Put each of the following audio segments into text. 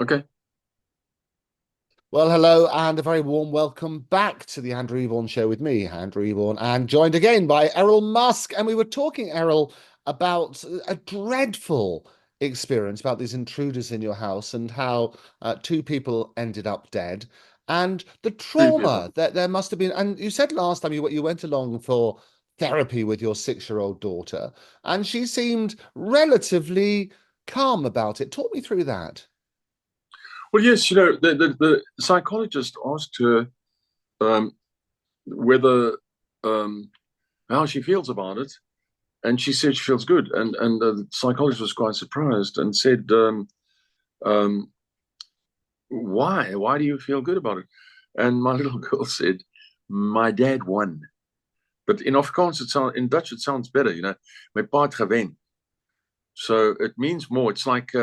Okay. Well, hello, and a very warm welcome back to the Andrew Eborn Show with me, Andrew Eborn, and joined again by Errol Musk. And we were talking, Errol, about a dreadful experience about these intruders in your house and how two people ended up dead, and the Three people. trauma that there must have been. And you said last time you went along for therapy with your 6-year-old daughter, and she seemed relatively calm about it. Talk me through that. Well, yes, the psychologist asked her um, whether how she feels about it, and she said she feels good. And the psychologist was quite surprised and said, um, "Why? Why do you feel good about it?" And my little girl said, "My dad won." But in Afrikaans, in Dutch, it sounds better. My pa het gewen. So it means more. It's like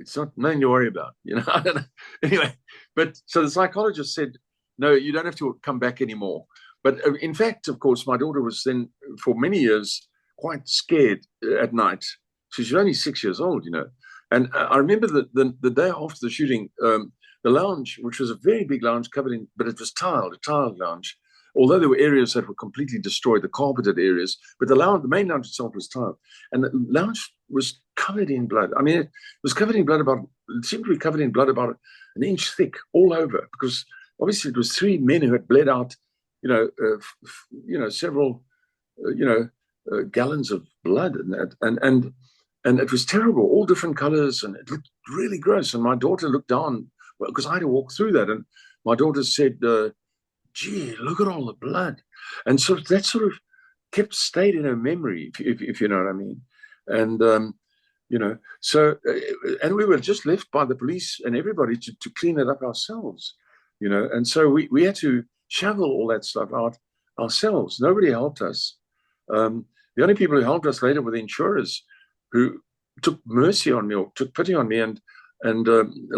it's not nothing to worry about, I don't know. Anyway, but so the psychologist said, no, you don't have to come back anymore. But in fact, of course, my daughter was then for many years quite scared at night. She's only 6 years old. And I remember the day after the shooting, the lounge, which was a very big lounge covered in, but it was tiled, a tiled lounge. Although there were areas that were completely destroyed, the carpeted areas, but the main lounge itself was tiled, and the lounge was covered in blood. I mean, it was covered in blood it seemed to be covered in blood about an inch thick all over, because obviously it was three men who had bled out, several, gallons of blood, and it was terrible, all different colors, and it looked really gross. And my daughter looked down, well, because I had to walk through that, and my daughter said, "Gee, look at all the blood," and so that sort of stayed in her memory, if you know what I mean. And so and we were just left by the police and everybody to clean it up ourselves, and so we had to shovel all that stuff out ourselves. Nobody helped us. The only people who helped us later were the insurers, who took mercy on me, or took pity on me, and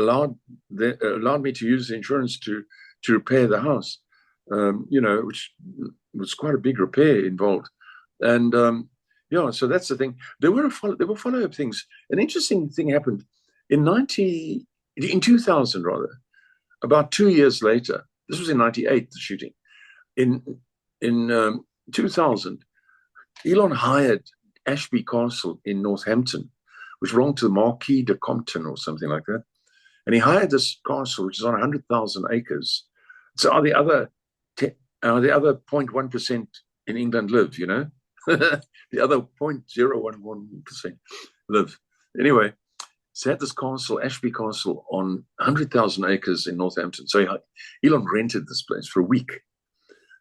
allowed me to use the insurance to repair the house, which was quite a big repair involved. And yeah, so that's the thing. There were follow-up things. An interesting thing happened in 2000 rather, about 2 years later. This was in 98, the shooting. In 2000, Elon hired Ashby Castle in Northampton, which belonged to the Marquis de Compton or something like that. And he hired this castle, which is on 100,000 acres. So the other 0.1% in England live. The other 0.011% live. Anyway, so had this castle, Ashby Castle, on 100,000 acres in Northampton. So Elon rented this place for a week.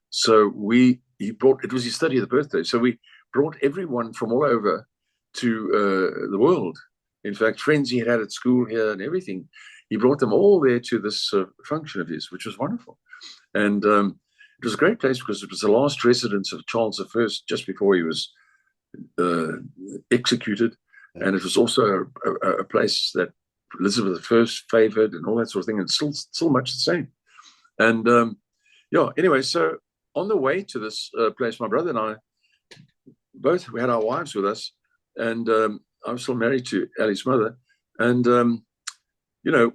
So it was his 30th birthday. So we brought everyone from all over to the world. In fact, friends he had at school here and everything. He brought them all there to this function of his, which was wonderful. And it was a great place because it was the last residence of Charles I just before he was executed. And it was also a place that Elizabeth I favored and all that sort of thing. And still much the same. And anyway, so on the way to this place, my brother and I both had our wives with us. And I was still married to Ali's mother. And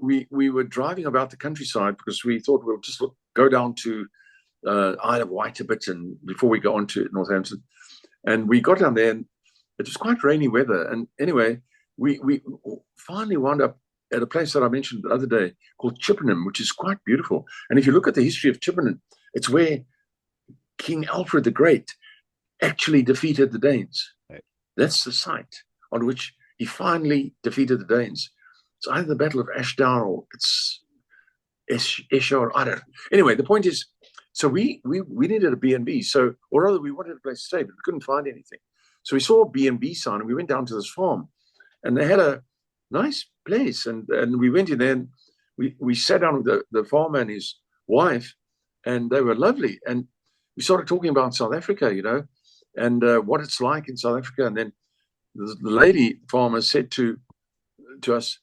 we were driving about the countryside because we thought we'll just go down to Isle of Wight a bit, and before we go on to Northampton. And we got down there, and it was quite rainy weather. And anyway, we finally wound up at a place that I mentioned the other day called Chippenham, which is quite beautiful. And if you look at the history of Chippenham, it's where King Alfred the Great actually defeated the Danes. Right. That's the site on which he finally defeated the Danes. It's either the Battle of Ashdown or it's Esher. I don't know. Anyway, the point is, so we needed a B&B. So, or rather, we wanted a place to stay, but we couldn't find anything. So we saw a B&B sign, and we went down to this farm, and they had a nice place, and we went in there, and we sat down with the farmer and his wife, and they were lovely. And we started talking about South Africa, and what it's like in South Africa. And then the lady farmer said to us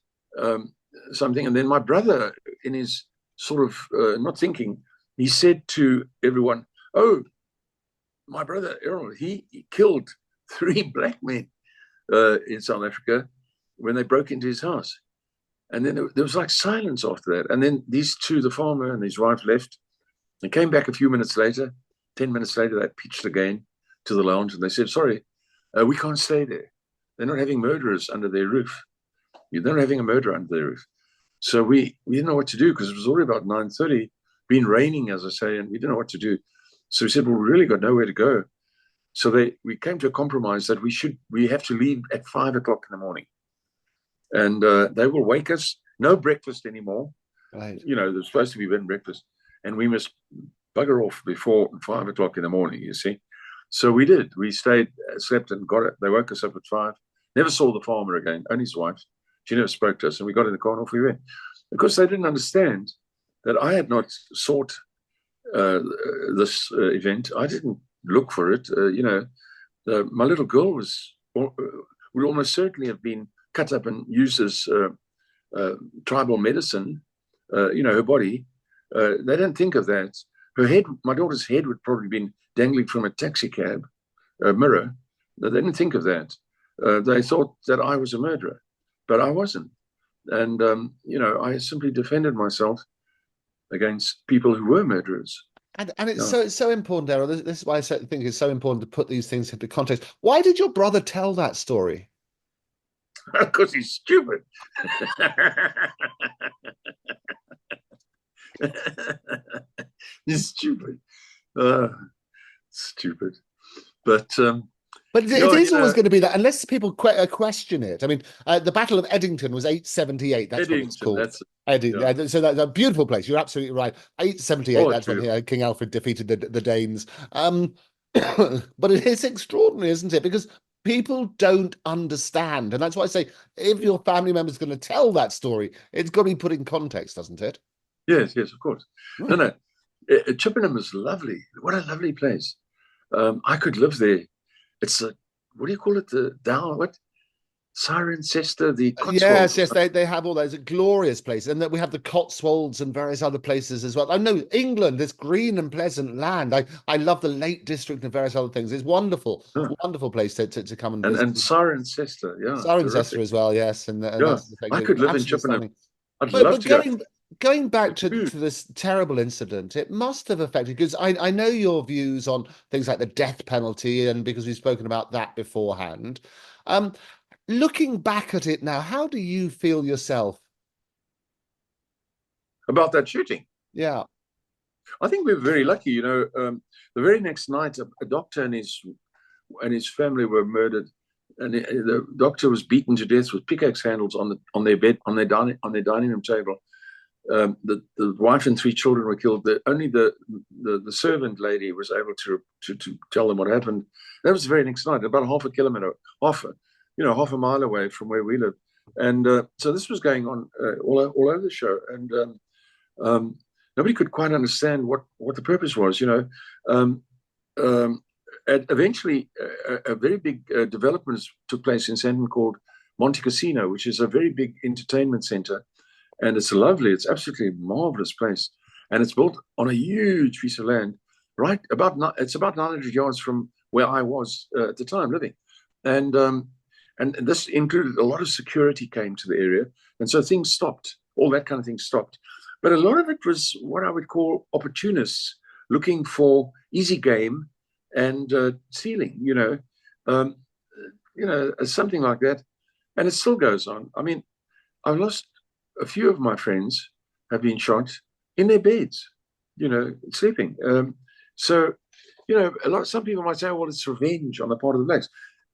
something, and then my brother, in his sort of not thinking, he said to everyone, "Oh, my brother Errol, he killed 3 black men in South Africa when they broke into his house." And then there was like silence after that. And then these two, the farmer and his wife, left. They came back a few minutes later. 10 minutes later, they pitched again to the lounge, and they said, sorry, we can't stay there. They're not having murderers under their roof. They're not having a murderer under their roof. So we didn't know what to do, because it was already about 9:30, been raining, as I say, and we didn't know what to do. So we said, well, we really got nowhere to go. So we came to a compromise that we have to leave at 5 o'clock in the morning. And they will wake us, no breakfast anymore. Right. There's supposed to be bed and breakfast. And we must bugger off before 5 o'clock in the morning, you see. So we did. We stayed, slept, and got it. They woke us up at 5. Never saw the farmer again, only his wife. She never spoke to us. And we got in the car and off we went. Because they didn't understand that I had not sought this event. I didn't look for it. My little girl would almost certainly have been cut up and used as tribal medicine, her body. They don't think of that. Her head, my daughter's head, would probably been dangling from a taxi cab mirror. They didn't think of that. They thought that I was a murderer, but I wasn't. And, I simply defended myself against people who were murderers. And it's so important, Errol. This is why I think it's so important to put these things into context. Why did your brother tell that story? Because he's stupid. He's stupid. Stupid. But it is always going to be that, unless people question it. I mean, the Battle of Edington was 878. That's what it's called. Edington. So that's a beautiful place. You're absolutely right. 878. That's when King Alfred defeated the Danes. But it is extraordinary, isn't it? Because people don't understand, and that's why I say, if your family member is going to tell that story, it's got to be put in context, doesn't it? Yes, of course. No. Chippenham is lovely. What a lovely place. I could live there. It's what do you call it? The down, what? Cirencester, the Cotswolds. Yes, they have all those glorious places. And that we have the Cotswolds and various other places as well. I know England, this green and pleasant land. I love the Lake District and various other things. It's wonderful. It's a wonderful place to come and visit. And Cirencester, Cirencester as well, yes. And that's the thing. I could live in Chippenham. I'd love to going back to this terrible incident, it must have affected, because I know your views on things like the death penalty, and because we've spoken about that beforehand. Looking back at it now, how do you feel yourself about that shooting? Yeah, I think we were very lucky. The very next night, a doctor and his family were murdered, and the doctor was beaten to death with pickaxe handles on their bed, on their dining room table. The wife and 3 children were killed. Only the servant lady was able to tell them what happened. That was the very next night, about half a mile away from where we live. And so this was going on all over the show, and nobody could quite understand what the purpose was. Eventually, a very big development took place in Sandton called Monte Casino, which is a very big entertainment center. And it's lovely. It's absolutely marvelous place. And it's built on a huge piece of land, it's about 900 yards from where I was at the time living. And this included a lot of security came to the area. And so things stopped. All that kind of thing stopped. But a lot of it was what I would call opportunists looking for easy game and stealing, something like that. And it still goes on. I mean, I've lost a few of my friends have been shot in their beds, sleeping. Some people might say, well, it's revenge on the part of the blacks.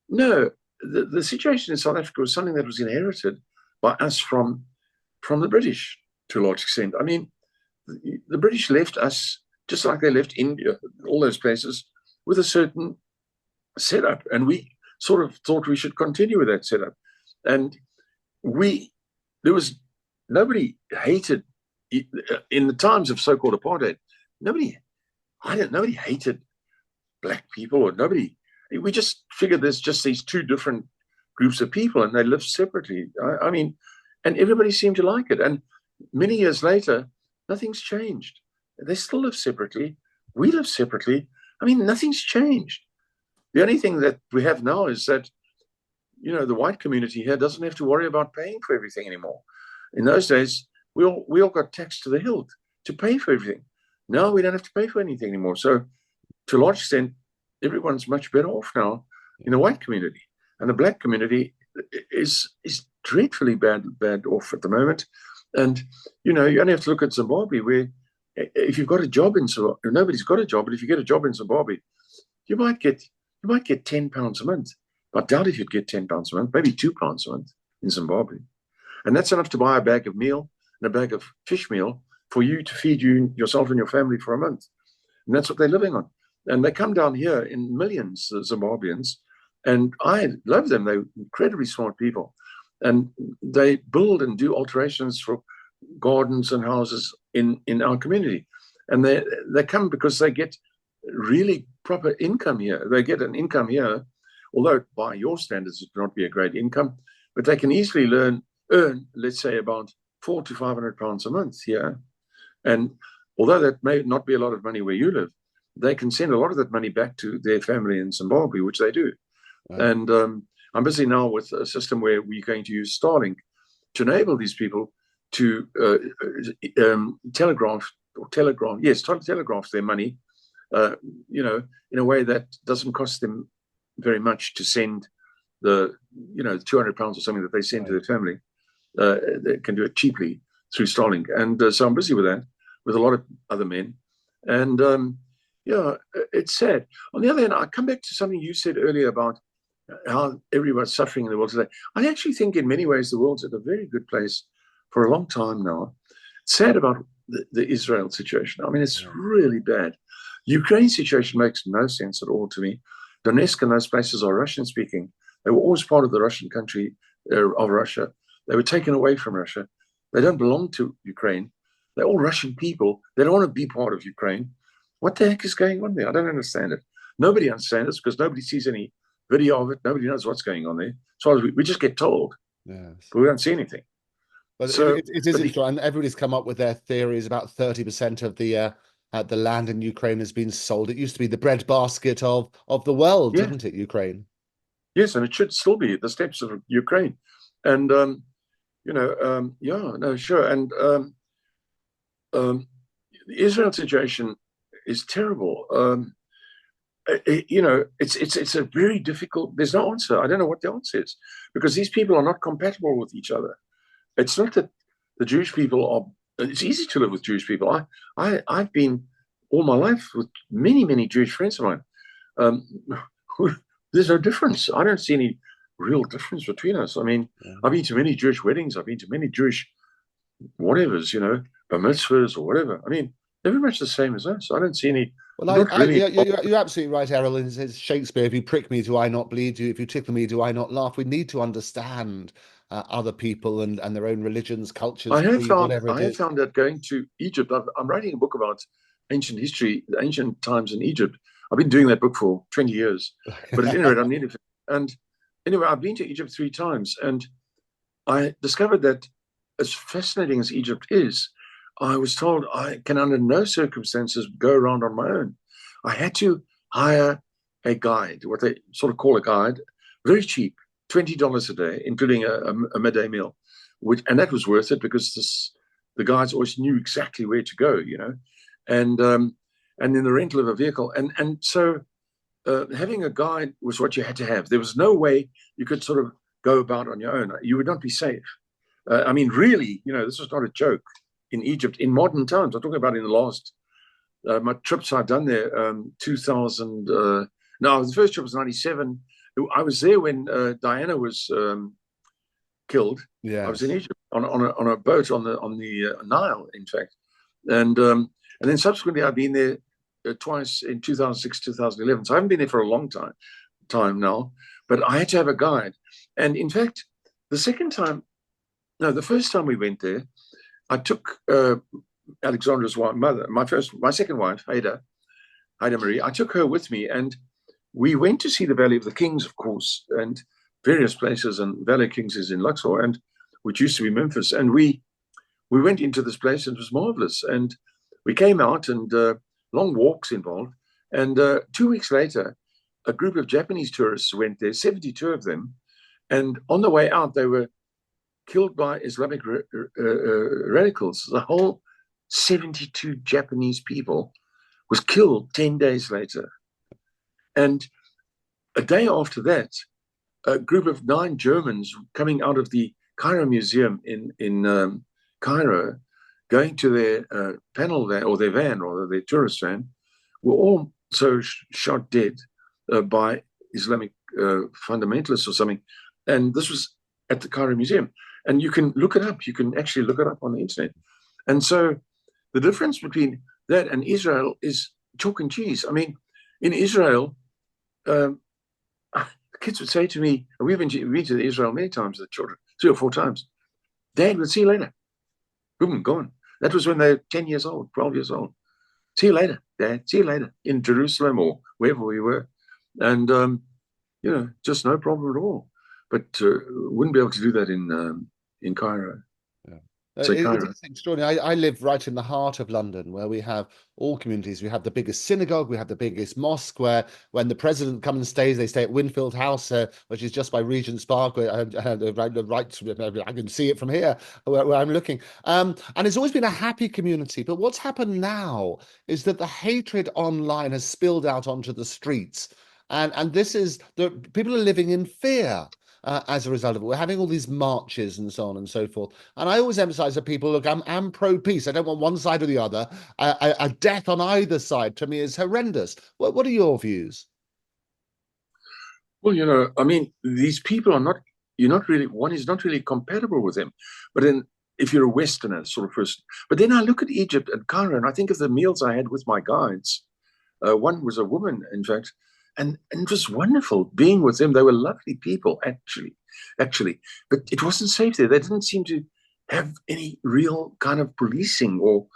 No, the situation in South Africa was something that was inherited by us from the British to a large extent. I mean, the British left us, just like they left India, all those places, with a certain setup. And we sort of thought we should continue with that setup. And nobody hated, in the times of so-called apartheid, nobody hated black people, or we just figured there's just these two different groups of people and they live separately. I mean, and everybody seemed to like it. And many years later, nothing's changed. They still live separately. We live separately. I mean, nothing's changed. The only thing that we have now is that, the white community here doesn't have to worry about paying for everything anymore. In those days, we all got taxed to the hilt to pay for everything. Now we don't have to pay for anything anymore. So to a large extent, everyone's much better off now in the white community. And the black community is dreadfully bad off at the moment. And, you only have to look at Zimbabwe, where if you've got a job in Zimbabwe, nobody's got a job, but if you get a job in Zimbabwe, you might get £10 a month. I doubt if you'd get £10 a month, maybe £2 a month in Zimbabwe. And that's enough to buy a bag of meal and a bag of fish meal for you to feed yourself and your family for a month. And that's what they're living on. And they come down here in millions, the Zimbabweans, and I love them. They're incredibly smart people. And they build and do alterations for gardens and houses in our community. And they come because they get really proper income here. They get an income here, although by your standards it would not be a great income, but they can easily earn, let's say, about £400 to £500 a month here. And although that may not be a lot of money where you live, they can send a lot of that money back to their family in Zimbabwe, which they do. Wow. And I'm busy now with a system where we're going to use Starlink to enable these people to telegraph their money, in a way that doesn't cost them very much to send the, £200 or something that they send to their family. They can do it cheaply through Starlink. And so I'm busy with that, with a lot of other men. And it's sad. On the other hand, I come back to something you said earlier about how everyone's suffering in the world today. I actually think in many ways the world's at a very good place for a long time now. It's sad about the Israel situation. I mean, it's really bad. Ukraine situation makes no sense at all to me. Donetsk and those places are Russian-speaking. They were always part of the Russian country of Russia. They were taken away from Russia. They don't belong to Ukraine. They're all Russian people. They don't want to be part of Ukraine. What the heck is going on there? I don't understand it. Nobody understands it because nobody sees any video of it. Nobody knows what's going on there. As far as we just get told, but we don't see anything. But so, it is interesting, and everybody's come up with their theories. About 30% of the land in Ukraine has been sold. It used to be the breadbasket of the world, didn't it, Ukraine? Yes, and it should still be the steps of Ukraine. And sure. And the Israel situation is terrible. It's a very difficult. There's no answer. I don't know what the answer is, because these people are not compatible with each other. It's not that the Jewish people are. It's easy to live with Jewish people. I've been all my life with many Jewish friends of mine. There's no difference. I don't see any real difference between us. I mean, I've been to many Jewish weddings. I've been to many Jewish whatevers, bar mitzvahs or whatever. I mean, they're very much the same as us. I don't see any. Well, you're absolutely right, Errol. It says Shakespeare, if you prick me, do I not bleed you? If you tickle me, do I not laugh? We need to understand other people and their own religions, cultures, I have found that going to Egypt, I'm writing a book about ancient history, the ancient times in Egypt. I've been doing that book for 20 years. But at any rate, I'm nearly. And anyway, I've been to Egypt 3 times, and I discovered that as fascinating as Egypt is, I was told I can under no circumstances go around on my own. I had to hire a guide, what they sort of call a guide, very cheap, $20 a day, including a midday meal. And that was worth it because the guides always knew exactly where to go, and then the rental of a vehicle. And so having a guide was what you had to have. There was no way you could sort of go about on your own. You would not be safe. I mean, really, this was not a joke. In Egypt, in modern times, I'm talking about in the last, my trips I've done there, 2000, the first trip was 97. I was there when Diana was killed. Yeah, I was in Egypt on a boat on the Nile, in fact. And then subsequently, I've been there twice in 2006, 2011. So I haven't been there for a long time now, but I had to have a guide. And in fact, the first time we went there, I took Alexandra's mother, my second wife, Haida Marie. I took her with me, and we went to see the Valley of the Kings, of course, and various places. And Valley of Kings is in Luxor, and which used to be Memphis. And we went into this place, and it was marvelous. And we came out, and long walks involved. And 2 weeks later, a group of Japanese tourists went there, 72 of them. And on the way out, they were killed by Islamic radicals. The whole 72 Japanese people was killed 10 days later. And a day after that, a group of 9 Germans coming out of the Cairo Museum in Cairo, going to their panel van, or their van, or their tourist van, were also shot dead by Islamic fundamentalists or something. And this was at the Cairo Museum. And you can look it up. You can actually look it up on the internet. And so the difference between that and Israel is chalk and cheese. I mean, in Israel, kids would say to me, and we've been to Israel many times, the children, 3 or 4 times, Dad, we'll see you later. Boom, gone. That was when they were 10 years old, 12 years old. See you later, Dad. See you later, in Jerusalem or wherever we were. And, just no problem at all. But wouldn't be able to do that in Cairo. Yeah. Cairo. It's extraordinary. I live right in the heart of London, where we have all communities. We have the biggest synagogue, we have the biggest mosque, where when the president comes and stays, they stay at Winfield House, which is just by Regent's Park. I can see it from here, where I'm looking. And it's always been a happy community. But what's happened now is that the hatred online has spilled out onto the streets. And this is, people are living in fear. As a result of it, we're having all these marches and so on and so forth. And I always emphasize to people, look, I'm pro-peace. I don't want one side or the other. A death on either side to me is horrendous. What are your views? Well, I mean, these people are not, one is not really compatible with them. But then if you're a Westerner sort of person, but then I look at Egypt and Cairo, and I think of the meals I had with my guides. One was a woman, in fact, and it was wonderful being with them. They were lovely people, actually. But it wasn't safe there. They didn't seem to have any real kind of policing or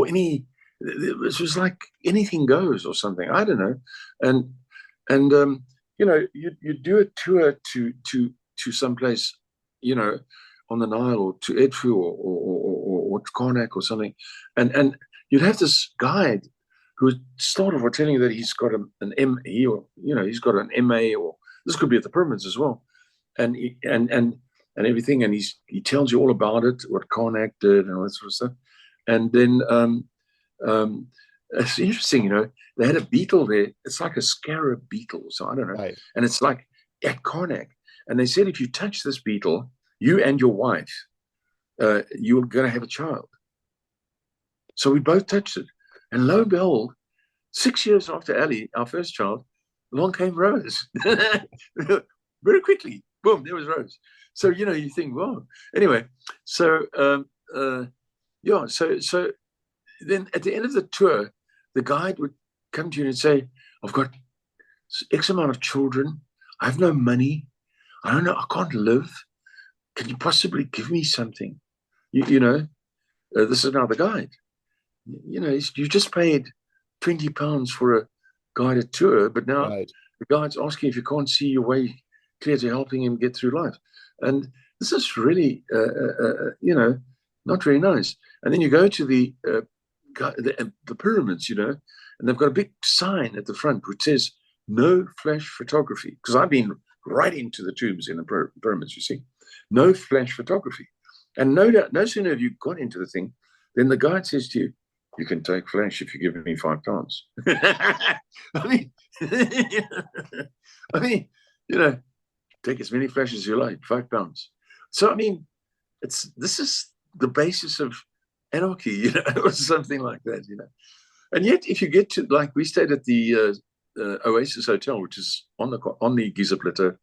any. It was like anything goes or something. I don't know. And you do a tour to someplace, on the Nile or to Edfu or to Karnak or something, and you'd have this guide who would start off by telling you that he's got an ME, or he's got an MA, or this could be at the pyramids as well, and everything, and he tells you all about it, what Karnak did and all that sort of stuff. And then it's interesting, they had a beetle there. It's like a scarab beetle, so I don't know, right. And it's like at Karnak, and they said if you touch this beetle, you and your wife, you're going to have a child. So we both touched it. And lo and behold, 6 years after Ali, our first child, along came Rose. Very quickly, boom, there was Rose. So, you think, wow. Anyway, so, so then at the end of the tour, the guide would come to you and say, I've got X amount of children. I have no money. I don't know. I can't live. Can you possibly give me something? This is now the guide. You just paid £20 for a guided tour, but now right. The guide's asking if you can't see your way clear to helping him get through life. And this is really, not very nice. And then you go to the pyramids, and they've got a big sign at the front which says, no flash photography. Because I've been right into the tombs in the pyramids, you see. No flash photography. And no sooner have you got into the thing, then the guide says to you, you can take flash if you give me £5. I mean, take as many flashes as you like, £5. So, I mean, this is the basis of anarchy, or something like that, And yet, if you get to, like, we stayed at the Oasis Hotel, which is on the Giza Plateau.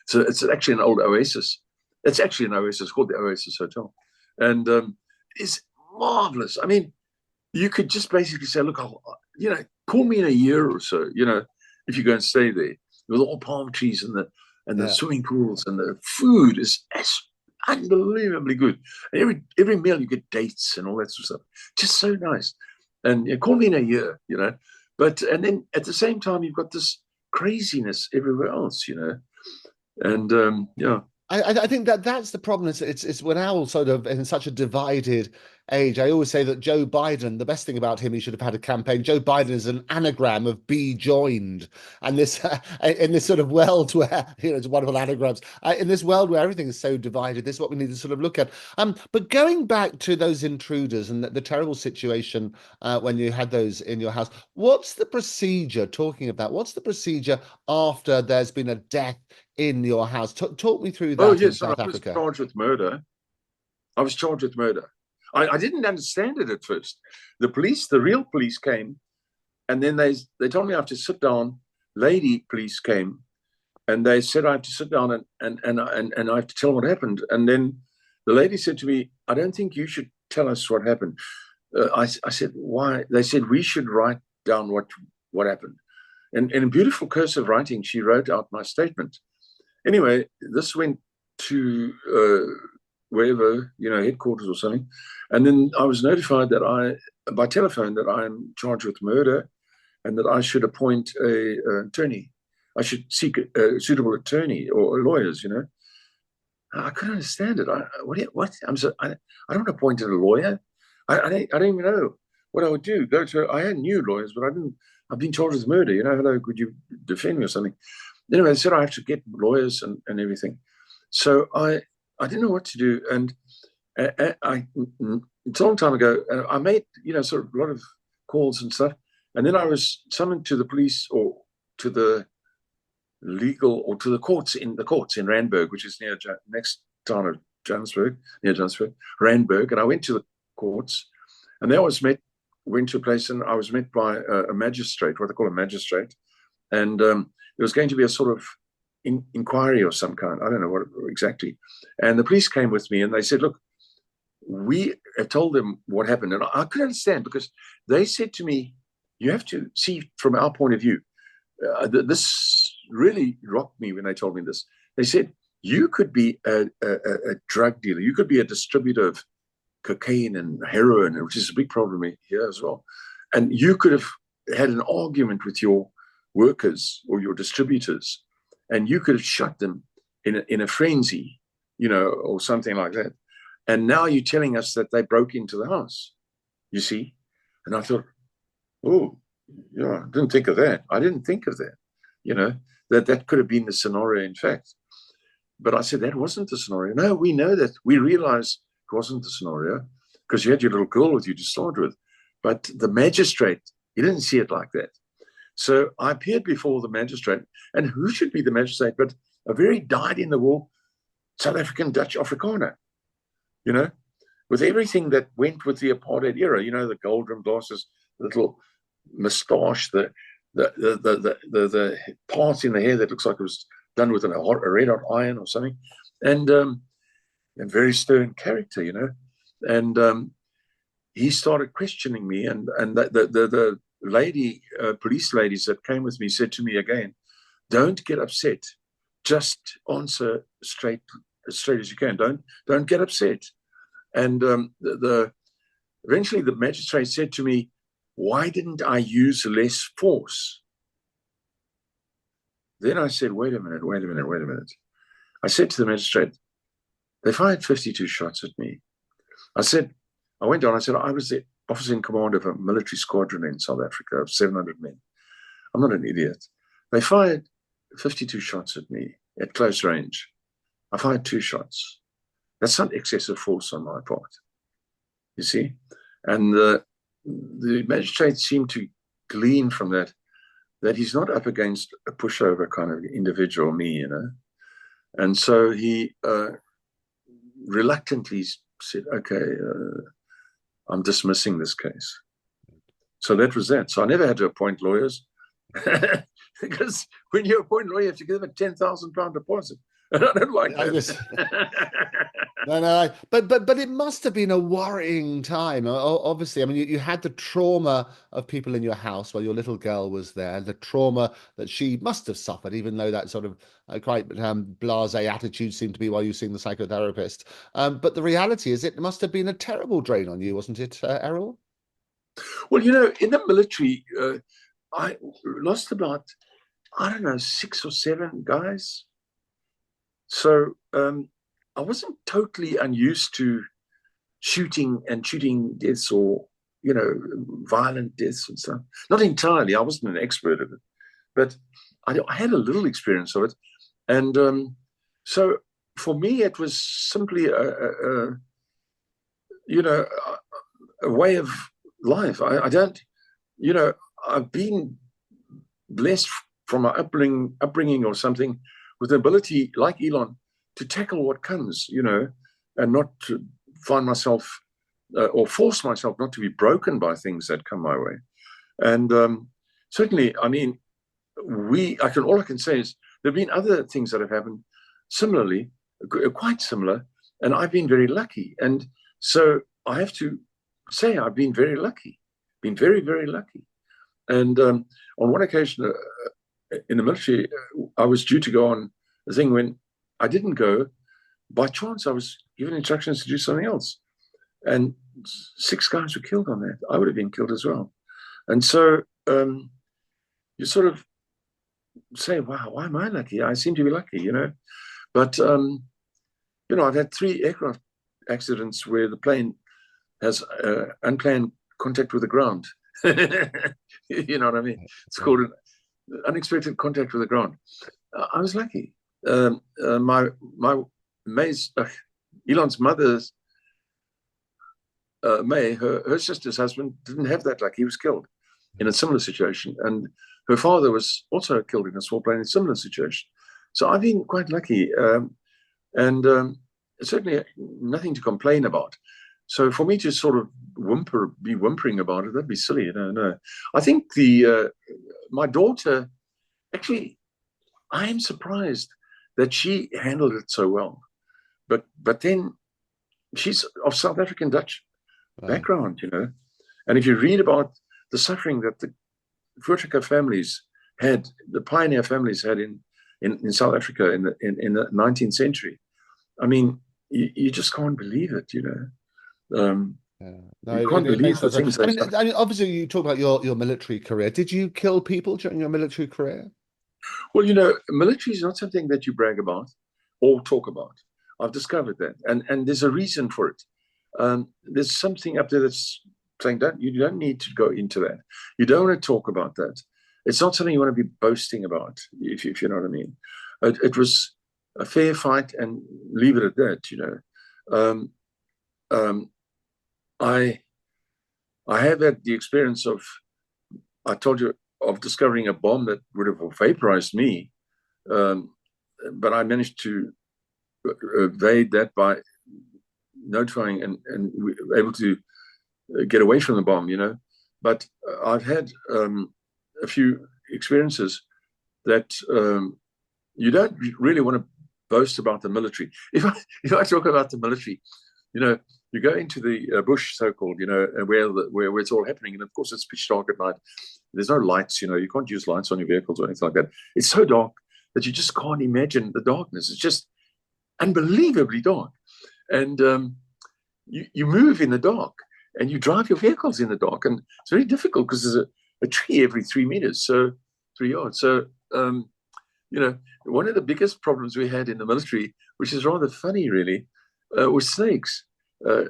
So it's actually an old oasis. It's actually an oasis called the Oasis Hotel. And it's marvelous. I mean, you could just basically say, look, call me in a year or so, if you go and stay there with all palm trees and the swimming pools, and the food is unbelievably good. And every meal you get dates and all that sort of stuff. Just so nice. And call me in a year, and then at the same time, you've got this craziness everywhere else, And I think that's the problem. It's we're now sort of in such a divided age. I always say that Joe Biden, the best thing about him, he should have had a campaign. Joe Biden is an anagram of "be joined," and this in this sort of world where it's wonderful anagrams. In this world where everything is so divided, this is what we need to sort of look at. But going back to those intruders and the terrible situation when you had those in your house, what's the procedure? Talking of that, what's the procedure after there's been a death in your house? Talk me through Oh that in yes, I South was Africa. charged with murder. I was charged with murder. I didn't understand it at first. The police, the real police came, and then they told me I have to sit down. Lady police came, and they said I have to sit down and I have to tell what happened. And then the lady said to me, "I don't think you should tell us what happened." I said, "Why?" They said we should write down what happened. And in beautiful cursive writing, she wrote out my statement. Anyway, this went to wherever, headquarters or something. And then I was notified by telephone that I'm charged with murder and that I should appoint an attorney. I should seek a suitable attorney or lawyers. I couldn't understand it. What? I don't appoint a lawyer. I don't even know what I would do. I had new lawyers, but I didn't. I've been charged with murder. Hello, could you defend me or something? Anyway, they said I have to get lawyers and everything. So I didn't know what to do. And it's a long time ago, and I made, sort of a lot of calls and stuff. And then I was summoned to the police or to the legal or to the courts in Randburg, which is next town of Johannesburg, near Johannesburg, Randburg. And I went to the courts, and there I went to a place, and I was met by a magistrate, what they call a magistrate. And there was going to be a sort of inquiry of some kind. I don't know what exactly. And the police came with me, and they said, "Look, we have told them what happened." And I couldn't understand because they said to me, "You have to see from our point of view." This really rocked me when they told me this. They said, "You could be a drug dealer. You could be a distributor of cocaine and heroin, which is a big problem here as well. And you could have had an argument with your workers or your distributors, and you could have shot them in a frenzy, or something like that. And now you're telling us that they broke into the house, you see?" And I thought, oh, yeah, I didn't think of that. I didn't think of that, that could have been the scenario, in fact. But I said, that wasn't the scenario. No, we know that. We realize it wasn't the scenario because you had your little girl with you to start with. But the magistrate, he didn't see it like that. So I appeared before the magistrate. And who should be the magistrate but a very dyed-in-the-wool South African Dutch Afrikaner, with everything that went with the apartheid era, the gold rimmed glasses, the little moustache, the part in the hair that looks like it was done with a red hot iron or something, and very stern character, and he started questioning me, and the lady, police ladies that came with me said to me again, "Don't get upset, just answer straight as you can. Don't get upset." And eventually the magistrate said to me, "Why didn't I use less force?" Then I said, wait a minute. I said to the magistrate, "They fired 52 shots at me." I went on, I said, "I was the officer in command of a military squadron in South Africa of 700 men. I'm not an idiot. They fired 52 shots at me at close range. I fired 2 shots. That's not excessive force on my part, you see?" And the magistrate seemed to glean from that he's not up against a pushover kind of individual, me. And so he reluctantly said, "Okay, I'm dismissing this case." So that was that. So I never had to appoint lawyers because when you appoint a lawyer, you have to give them a £10,000 deposit. And I don't like that. No. But it must have been a worrying time. Obviously, I mean, you had the trauma of people in your house while your little girl was there, the trauma that she must have suffered, even though that sort of quite blasé attitude seemed to be while you were seeing the psychotherapist. But the reality is it must have been a terrible drain on you, wasn't it, Errol? Well, in the military, I lost about, I don't know, 6 or 7 guys. So I wasn't totally unused to shooting deaths or, violent deaths and stuff. Not entirely. I wasn't an expert at it, but I had a little experience of it. And so for me, it was simply a way of life. I don't, I've been blessed from my upbringing or something with the ability, like Elon, to tackle what comes, and not to find myself or force myself not to be broken by things that come my way. And certainly, I mean, all I can say is there have been other things that have happened similarly, quite similar, and I've been very lucky. And so I have to say I've been very lucky, been very, very lucky. And on one occasion in the military, I was due to go on a thing when I didn't go. By chance, I was given instructions to do something else. And 6 guys were killed on that. I would have been killed as well. And so you sort of say, wow, why am I lucky? I seem to be lucky, But, I've had 3 aircraft accidents where the plane has unplanned contact with the ground. You know what I mean? It's called an unexpected contact with the ground. I was lucky. My Elon's mother's May, her sister's husband didn't have that luck. He was killed in a similar situation, and her father was also killed in a small plane in a similar situation. So I've been quite lucky, and certainly nothing to complain about. So for me to sort of be whimpering about it, that'd be silly. No. I think my daughter, actually, I am surprised that she handled it so well. But then she's of South African Dutch background, And if you read about the suffering that the Voortrekker families had, the pioneer families had in South Africa in the 19th century, I mean, you just can't believe it, No, you can't believe the things. I mean, obviously, you talk about your military career. Did you kill people during your military career? Well, military is not something that you brag about or talk about. I've discovered that, and there's a reason for it. There's something up there that's saying that you don't need to go into that. You don't want to talk about that. It's not something you want to be boasting about, if you know what I mean. It was a fair fight, and leave it at that. I have had the experience of, I told you, of discovering a bomb that would have vaporized me, but I managed to evade that by notifying and able to get away from the bomb, But I've had a few experiences that you don't really want to boast about the military. If I talk about the military, you go into the bush, so-called, where it's all happening, and of course it's pitch dark at night. There's no lights, you can't use lights on your vehicles or anything like that. It's so dark that you just can't imagine the darkness. It's just unbelievably dark, and you move in the dark, and you drive your vehicles in the dark, and it's very difficult because there's a tree every 3 meters, so 3 yards. So one of the biggest problems we had in the military, which is rather funny, really, was snakes,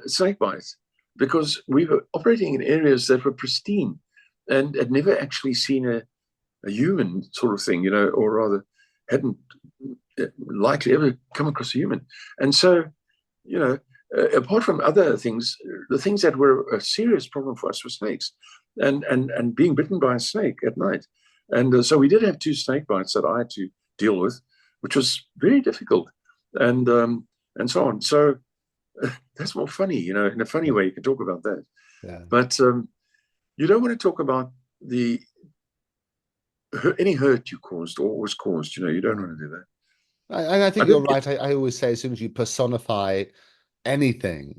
snake bites, because we were operating in areas that were pristine and had never actually seen a human sort of thing, or rather hadn't likely ever come across a human. And so, apart from other things, the things that were a serious problem for us were snakes and being bitten by a snake at night. And so we did have 2 snake bites that I had to deal with, which was very difficult, and so on. So that's more funny, in a funny way. You can talk about that. Yeah. But you don't want to talk about any hurt you caused or was caused. You don't want to do that. I think you're right. I always say, as soon as you personify anything,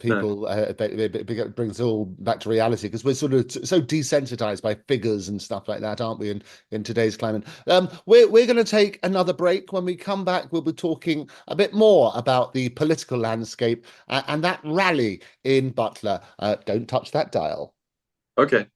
people it brings it all back to reality, because we're sort of so desensitized by figures and stuff like that, aren't we, in today's climate. We're going to take another break. When we come back, we'll be talking a bit more about the political landscape and that rally in Butler. Don't touch that dial. Okay.